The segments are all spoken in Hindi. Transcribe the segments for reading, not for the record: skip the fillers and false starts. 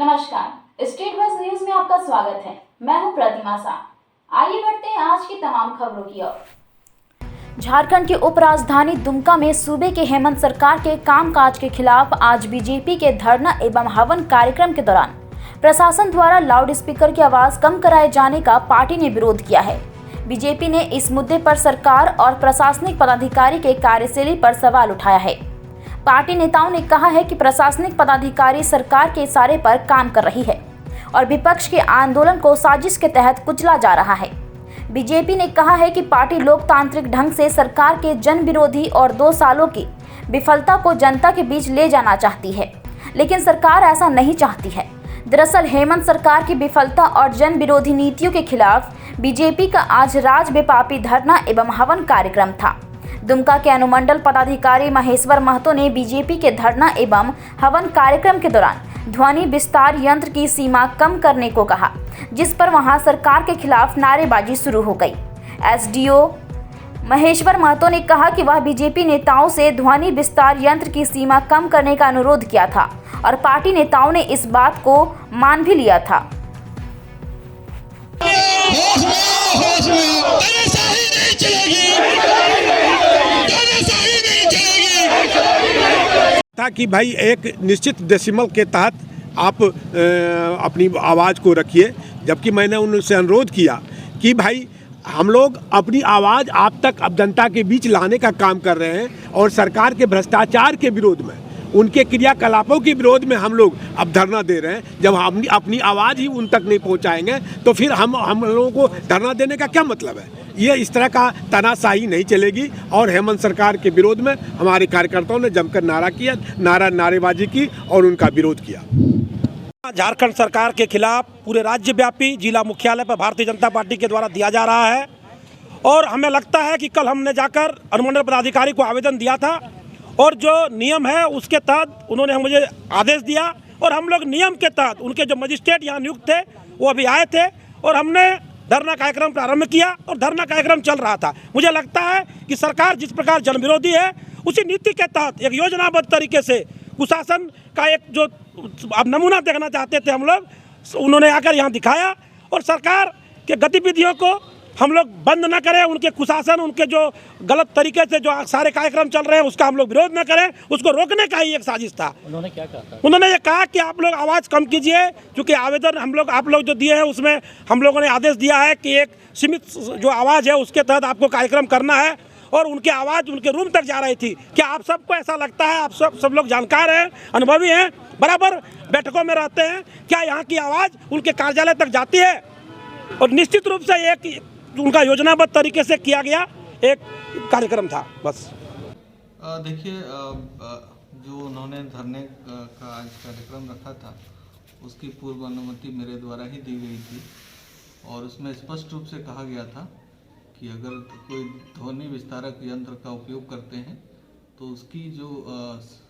नमस्कार, स्टेट बस न्यूज में आपका स्वागत है। मैं हूं प्रतिमा शाह। आइए बढ़ते हैं आज की तमाम खबरों की ओर। झारखंड की उपराजधानी दुमका में सूबे के हेमंत सरकार के कामकाज के खिलाफ आज बीजेपी के धरना एवं हवन कार्यक्रम के दौरान प्रशासन द्वारा लाउड स्पीकर की आवाज कम कराए जाने का पार्टी ने विरोध किया है। बीजेपी ने इस मुद्दे पर सरकार और प्रशासनिक पदाधिकारी के कार्यशैली पर सवाल उठाया है। पार्टी नेताओं ने कहा है कि प्रशासनिक पदाधिकारी सरकार के इशारे पर काम कर रही है और विपक्ष के आंदोलन को साजिश के तहत कुचला जा रहा है। बीजेपी ने कहा है कि पार्टी लोकतांत्रिक ढंग से सरकार के जन विरोधी और 2 सालों की विफलता को जनता के बीच ले जाना चाहती है, लेकिन सरकार ऐसा नहीं चाहती है। दरअसल हेमंत सरकार की विफलता और जन विरोधी नीतियों के खिलाफ बीजेपी का आज राज्यव्यापी धरना एवं हवन कार्यक्रम था। दुमका के अनुमंडल पदाधिकारी महेश्वर महतो ने बीजेपी के धरना एवं हवन कार्यक्रम के दौरान ध्वनि विस्तार यंत्र की सीमा कम करने को कहा, जिस पर वहां सरकार के खिलाफ नारेबाजी शुरू हो गई। एसडीओ महेश्वर महतो ने कहा कि वह बीजेपी नेताओं से ध्वनि विस्तार यंत्र की सीमा कम करने का अनुरोध किया था और पार्टी नेताओं ने इस बात को मान भी लिया था। कि भाई एक निश्चित डेसिमल के तहत आप अपनी आवाज़ को रखिए, जबकि मैंने उनसे अनुरोध किया कि भाई हम लोग अपनी आवाज़ आप तक अब जनता के बीच लाने का काम कर रहे हैं और सरकार के भ्रष्टाचार के विरोध में, उनके क्रियाकलापों के विरोध में हम लोग अब धरना दे रहे हैं। जब हम अपनी आवाज़ ही उन तक नहीं पहुंचाएंगे तो फिर हम लोगों को धरना देने का क्या मतलब है। ये इस तरह का तानाशाही नहीं चलेगी और हेमंत सरकार के विरोध में हमारे कार्यकर्ताओं ने जमकर नारेबाजी की और उनका विरोध किया। झारखंड सरकार के खिलाफ पूरे राज्यव्यापी जिला मुख्यालय पर भारतीय जनता पार्टी के द्वारा दिया जा रहा है और हमें लगता है कि कल हमने जाकर अनुमंडल पदाधिकारी को आवेदन दिया था और जो नियम है उसके तहत उन्होंने मुझे आदेश दिया और हम लोग नियम के तहत उनके जो मजिस्ट्रेट यहाँ नियुक्त थे वो अभी आए थे और हमने धरना कार्यक्रम प्रारंभ किया और धरना कार्यक्रम चल रहा था। मुझे लगता है कि सरकार जिस प्रकार जनविरोधी है उसी नीति के तहत एक योजनाबद्ध तरीके से कुशासन का एक जो अब नमूना देखना चाहते थे हम लोग, उन्होंने आकर यहाँ दिखाया और सरकार के गतिविधियों को हम लोग बंद न करें, उनके कुशासन, उनके जो गलत तरीके से जो सारे कार्यक्रम चल रहे हैं उसका हम लोग विरोध न करें, उसको रोकने का ही एक साजिश था। उन्होंने क्या कहा? उन्होंने ये कहा कि आप लोग आवाज़ कम कीजिए, क्योंकि आवेदन आप लोग जो दिए हैं उसमें हम लोगों ने आदेश दिया है कि एक सीमित जो आवाज़ है उसके तहत आपको कार्यक्रम करना है और उनकी आवाज़ उनके रूम तक जा रही थी। क्या आप सबको ऐसा लगता है? आप सब लोग जानकार हैं, अनुभवी हैं, बराबर बैठकों में रहते हैं, क्या यहाँ की आवाज़ उनके कार्यालय तक जाती है? और निश्चित रूप से एक उनका योजनाबद्ध तरीके से किया गया एक कार्यक्रम था। बस देखिए, जो उन्होंने धरने का आज कार्यक्रम रखा था उसकी पूर्व अनुमति मेरे द्वारा ही दी गई थी और उसमें स्पष्ट रूप से कहा गया था कि अगर कोई ध्वनि विस्तारक यंत्र का उपयोग करते हैं तो उसकी जो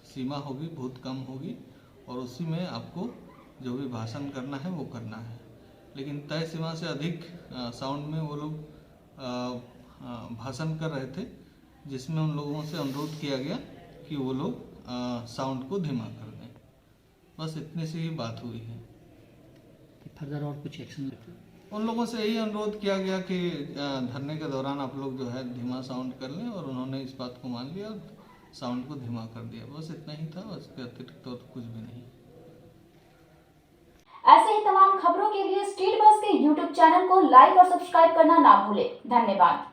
सीमा होगी बहुत कम होगी और उसी में आपको जो भी भाषण करना है वो करना है, लेकिन तय सीमा से अधिक साउंड में वो लोग भाषण कर रहे थे, जिसमें उन लोगों से अनुरोध किया गया कि वो लोग साउंड को धीमा कर दें। बस इतनी सी ही बात हुई है। फर्दर और कुछ एक्शन? उन लोगों से यही अनुरोध किया गया कि धरने के दौरान आप लोग जो है धीमा साउंड कर लें और उन्होंने इस बात को मान लिया और साउंड को धीमा कर दिया। बस इतना ही था, उसके अतिरिक्त और कुछ भी नहीं। ऐसे ही तमाम खबरों के लिए स्टेट बस के YouTube चैनल को लाइक और सब्सक्राइब करना ना भूलें। धन्यवाद।